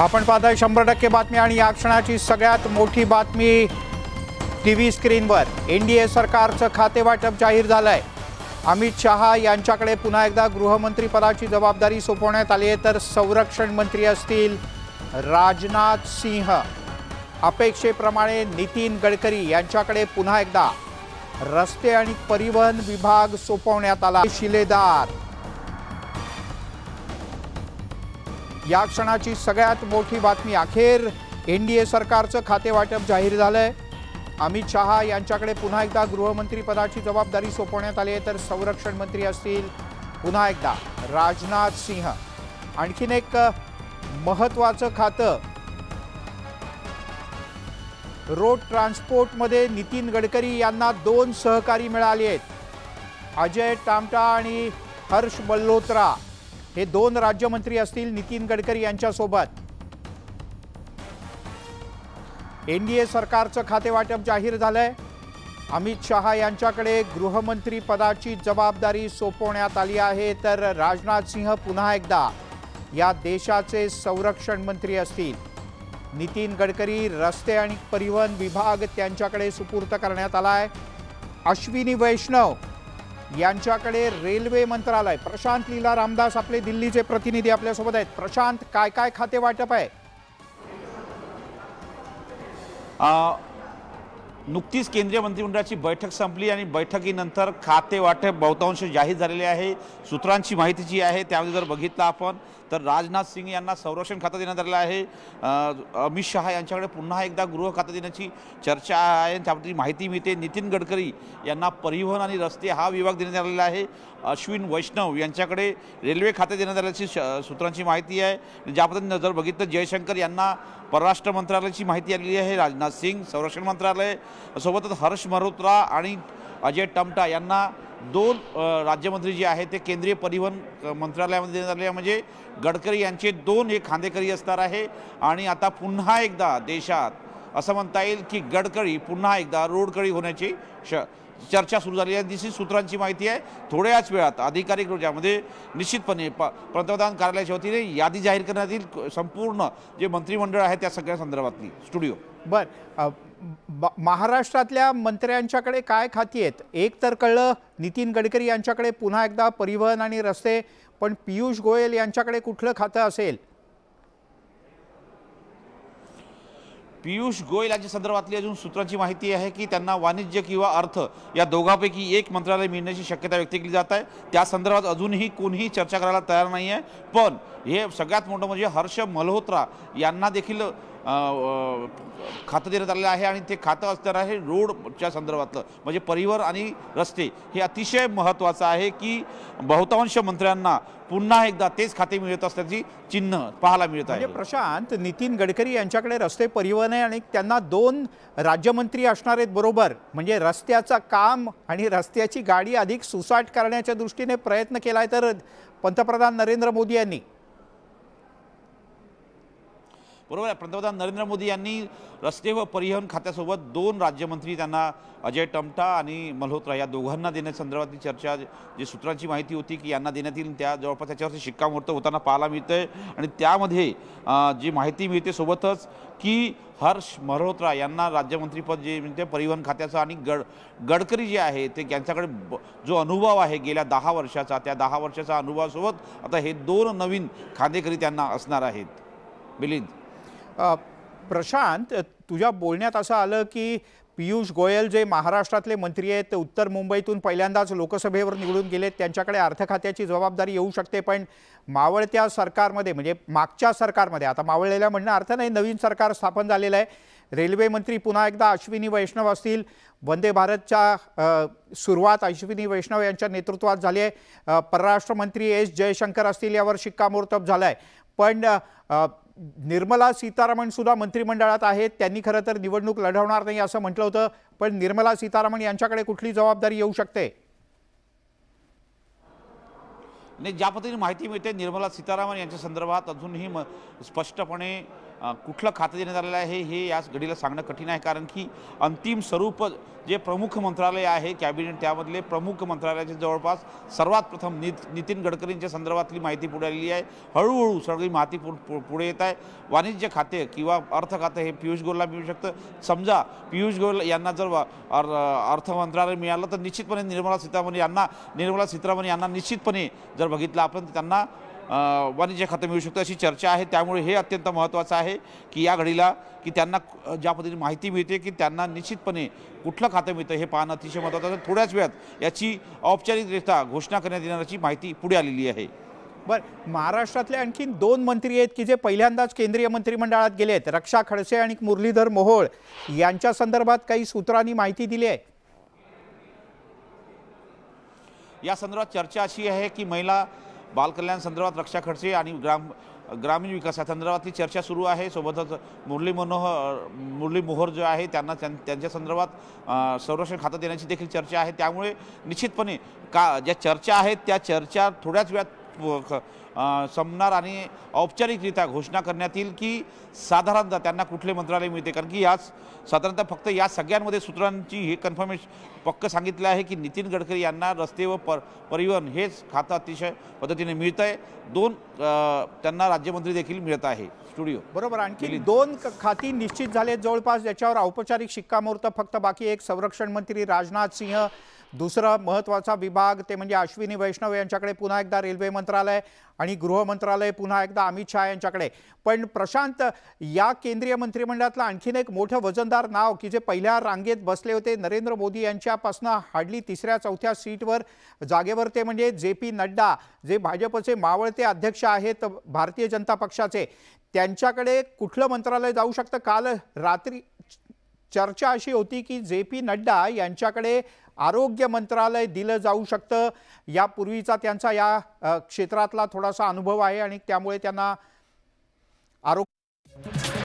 आपण पाहताय 100% बातमी आणि या क्षणाची सगळ्यात मोठी बातमी टीव्ही स्क्रीनवर। एनडीए सरकारचं खातेवाटप जाहीर झालंय। अमित शहा यांच्याकडे पुन्हा एकदा गृहमंत्री पदाची जबाबदारी सोपवण्यात आली आहे, तर संरक्षण मंत्री असतील राजनाथ सिंह। अपेक्षेप्रमाणे नितीन गडकरी यांच्याकडे पुन्हा एकदा रस्ते आणि परिवहन विभाग सोपवण्यात आला। शिलेदार या क्षणाची सगळ्यात मोठी बातमी, अखेर एनडीए सरकारचं खातेवाटप जाहीर झालंय। अमित शहा यांच्याकडे पुन्हा एकदा गृहमंत्री पदाची जबाबदारी सोपवण्यात आली आहे, तर संरक्षण मंत्री असतील पुन्हा एकदा राजनाथ सिंह। आणखीन एक महत्त्वाचं खातं, रोड ट्रान्सपोर्टमध्ये नितीन गडकरी यांना 2 सहकारी मिळाले आहेत। अजय टामटा आणि हर्ष मल्होत्रा हे 2 राज्यमंत्री असतील नितीन गडकरी यांच्यासोबत। एनडीए सरकारचं खातेवाटप जाहीर झालंय। अमित शहा यांच्याकडे गृहमंत्री पदाची जबाबदारी सोपवण्यात आली आहे, तर राजनाथ सिंह पुन्हा एकदा या देशाचे संरक्षण मंत्री असतील। नितीन गडकरी रस्ते आणि परिवहन विभाग त्यांच्याकडे सुपूर्द करण्यात आला आहे। अश्विनी वैष्णव यांच्याकडे रेल्वे मंत्रालय। प्रशांत लीला रामदास आपले दिल्लीचे प्रतिनिधी आपल्यासोबत आहेत। प्रशांत, काय काय खातेवाटप आहे? नुकतीच केंद्रीय मंत्रिमंडळाची बैठक संपली आणि बैठकीनंतर खातेवाटप बहुतांश जाहीर झालेले आहे। सूत्रांची माहिती जी आहे त्यामध्ये जर बघितलं आपण तर राजनाथ सिंह यांना संरक्षण खातं देण्यात आलेलं आहे। अमित शहा यांच्याकडे पुन्हा एकदा गृह खातं देण्याची चर्चा आहे, त्याबद्दल माहिती मिळते। नितीन गडकरी यांना परिवहन आणि रस्ते हा विभाग देण्यात आलेला आहे। अश्विन वैष्णव यांच्याकडे रेल्वे खाते देण्यात आल्याची सूत्रांची माहिती आहे। ज्या पद्धतीने जर बघितलं जयशंकर यांना परराष्ट्र मंत्रालयाची माहिती आलेली आहे। राजनाथ सिंह संरक्षण मंत्रालय सोबतच हर्ष मल्होत्रा आणि अजय टामटा यांना 2 राज्यमंत्री जे आहेत ते केंद्रीय परिवहन मंत्रालयामध्ये देण्यात आले आहे। म्हणजे गडकरी यांचे 2 हे खांदेकरी असणार आहे। आणि आता पुन्हा एकदा देशात असं म्हणता येईल की गडकरी पुन्हा एकदा रोडकरी होण्याची चर्चा सुरू झाली आहे। दिशी सूत्रांची माहिती आहे। थोड्याच वेळात अधिकारिक रोजामध्ये निश्चितपणे पंतप्रधान कार्यालयाच्या वतीने यादी जाहीर करण्यात येईल, संपूर्ण जे मंत्रिमंडळ आहे त्या सगळ्या संदर्भातली। स्टुडिओ महाराष्ट्रातल्या मंत्र्यांच्याकडे काय खाती आहेत? एक तर कळलं नितीन गडकरी यांच्याकडे पुन्हा एकदा परिवहन आणि रस्ते, पण पियुष गोयल यांच्याकडे कुठलं खातं असेल? पियुष गोयल यांच्या संदर्भातली अजून सूत्रांची माहिती आहे की त्यांना वाणिज्य किंवा अर्थ या दोघांपैकी एक मंत्रालय मिळण्याची शक्यता व्यक्त केली जात आहे। त्या संदर्भात अजूनही कोणीही चर्चा करायला तयार नाही आहे। पण हे सगळ्यात मोठं म्हणजे हर्ष मल्होत्रा यांना देखील खातं देण्यात आलेलं आहे आणि ते खातं असणार आहे रोडच्या संदर्भातलं, म्हणजे परिवहन आणि रस्ते। हे अतिशय महत्त्वाचं आहे की बहुतांश मंत्र्यांना पुन्हा एकदा तेच खाते मिळत असल्याची चिन्ह पाहायला मिळत आहे। म्हणजे प्रशांत, नितीन गडकरी यांच्याकडे रस्ते परिवहन आहे आणि त्यांना 2 राज्यमंत्री असणार आहेत बरोबर। म्हणजे रस्त्याचं काम आणि रस्त्याची गाडी अधिक सुसाट करण्याच्या दृष्टीने प्रयत्न केलाय तर पंतप्रधान नरेंद्र मोदी यांनी। बरोबर आहे, पंतप्रधान नरेंद्र मोदी यांनी रस्ते व परिवहन खात्यासोबत 2 राज्यमंत्री त्यांना अजय टामटा आणि मल्होत्रा या दोघांना देण्यासंदर्भातली चर्चा जी सूत्रांची माहिती होती की यांना देण्यात येईल, त्या जवळपास त्याच्यावरती शिक्कामोर्तब होताना पाहायला मिळतंय। आणि त्यामध्ये जी माहिती मिळते सोबतच की हर्ष मल्होत्रा यांना राज्यमंत्रीपद जे मिळते परिवहन खात्याचं, आणि गडकरी जे आहे ते यांच्याकडे जो अनुभव आहे गेल्या 10 वर्षाचा, त्या 10 वर्षाचा अनुभवासोबत आता हे 2 नवीन खांदेकरी त्यांना असणार आहेत। मिलिंद, प्रशांत, तुझ्या बोलण्यात असं आलं की पियुष गोयल जे महाराष्ट्रातले मंत्री आहेत ते उत्तर मुंबईतून पहिल्यांदाच लोकसभेवर निवडून गेलेत, त्यांच्याकडे अर्थ खात्याची जबाबदारी येऊ शकते। पण मावळत्या सरकारमध्ये, म्हणजे मागच्या सरकारमध्ये, आता मावळलेल्या म्हणणं अर्थ नाही, नवीन सरकार स्थापन झालेलं आहे। रेल्वे मंत्री पुन्हा एकदा अश्विनी वैष्णव असतील। वंदे भारतच्या सुरुवात अश्विनी वैष्णव यांच्या नेतृत्वात झाली आहे। परराष्ट्र मंत्री एस जयशंकर असतील, यावर शिक्कामोर्तब झालं आहे। पण निर्मला सीतारामन सुद्धा मंत्रिमंडळात आहेत। त्यांनी खरं तर निवडणूक लढवणार नाही असं म्हटलं होतं, पण निर्मला सीतारामन यांच्याकडे कुठली जबाबदारी येऊ शकते? ज्या पद्धतीने माहिती मिळते निर्मला सीतारामन यांच्या संदर्भात अजूनही स्पष्टपणे कुठलं खातं देण्यात आलेलं आहे हे याच घडीला सांगणं कठीण आहे, कारण की अंतिम स्वरूप जे प्रमुख मंत्रालय आहे कॅबिनेट, त्यामधले प्रमुख मंत्रालयाचे जवळपास सर्वात प्रथम नितीन गडकरींच्या संदर्भातली माहिती पुढे आलेली आहे. हळूहळू सगळी माहिती पुढे येत आहे. वाणिज्य खाते किंवा अर्थ खाते हे पियुष गोयलला मिळू शकतं. समजा पियुष गोयल यांना जर अर्थ मंत्रालय मिळालं तर निश्चितपणे निर्मला सीतारामन यांना निश्चितपणे जर बघितलं आपण तर त्यांना वाणिज्य खातं मिळू शकतं अशी चर्चा आहे. त्यामुळे हे अत्यंत महत्त्वाचं आहे की या घडीला की त्यांना ज्या पद्धतीने माहिती मिळते की त्यांना निश्चितपणे कुठलं खातं मिळतं हे पाहणं अतिशय महत्त्वाचं आहे. थोड्याच वेळात याची औपचारिकरित्या घोषणा करण्यात येण्याची माहिती पुढे आलेली आहे. बरं, महाराष्ट्रातले आणखी 2 मंत्री आहेत की जे पहिल्यांदाच केंद्रीय मंत्रिमंडळात गेले आहेत, रक्षा खडसे आणि मुरलीधर मोहोळ. यांच्या संदर्भात काही सूत्रांनी माहिती दिली आहे. या संदर्भात चर्चा अशी आहे की महिला बालकल्याण संदर्भात रक्षा खडसे आणि ग्रामीण विकास या संदर्भातली चर्चा सुरू आहे. सोबतच मुरली मोहोळ जो आहे त्यांच्या संदर्भात संरक्षण खातं देण्याची देखील चर्चा आहे. त्यामुळे निश्चितपणे ज्या चर्चा आहेत त्या चर्चा थोड्याच वेळात संपणार आणि औपचारिकरित्या घोषणा करण्यात येईल की साधारणतः त्यांना कुठले मंत्रालय मिळते. कारण की याच साधारणतः फक्त या सगळ्यांमध्ये सूत्रांची हे कन्फर्मेशन पक्क सांगितलं आहे की नितीन गडकरी यांना रस्ते व परिवहन हेच खातं अतिशय पद्धतीने मिळतं आहे. 2 त्यांना राज्यमंत्री देखील मिळत आहे. स्टुडिओ बरोबर, आणखी 2 खाती निश्चित झाले जवळपास, ज्याच्यावर औपचारिक शिक्कामोर्तब फक्त बाकी. एक संरक्षण मंत्री राजनाथ सिंह, दुसरा महत्त्वाचा विभाग ते म्हणजे अश्विनी वैष्णव यांच्याकडे पुन्हा एकदा रेल्वे मंत्रालय, आणि गृह मंत्रालय पुन्हा एकदा अमित शहा यांच्याकडे. पण प्रशांत, या केंद्रीय मंत्रिमंडळातलं आणखीन एक मोठं वजनदार नाव की जे पहिल्या रांगेत बसले होते नरेंद्र मोदी यांच्यापासून हार्डली 3ऱ्या-4थ्या सीटवर जागेवर, ते म्हणजे JP नड्डा, जे भाजपचे मावळते अध्यक्ष आहेत भारतीय जनता पक्षाचे. त्यांच्याकडे कुठलं मंत्रालय जाऊ शकतं? काल रात्री चर्चा अशी होती की JP नड्डा यांच्याकडे आरोग्य मंत्रालय दिलं जाऊ शकतं. यापूर्वीचा त्यांचा या क्षेत्रातला थोडासा अनुभव आहे आणि त्यामुळे त्यांना आरोग्य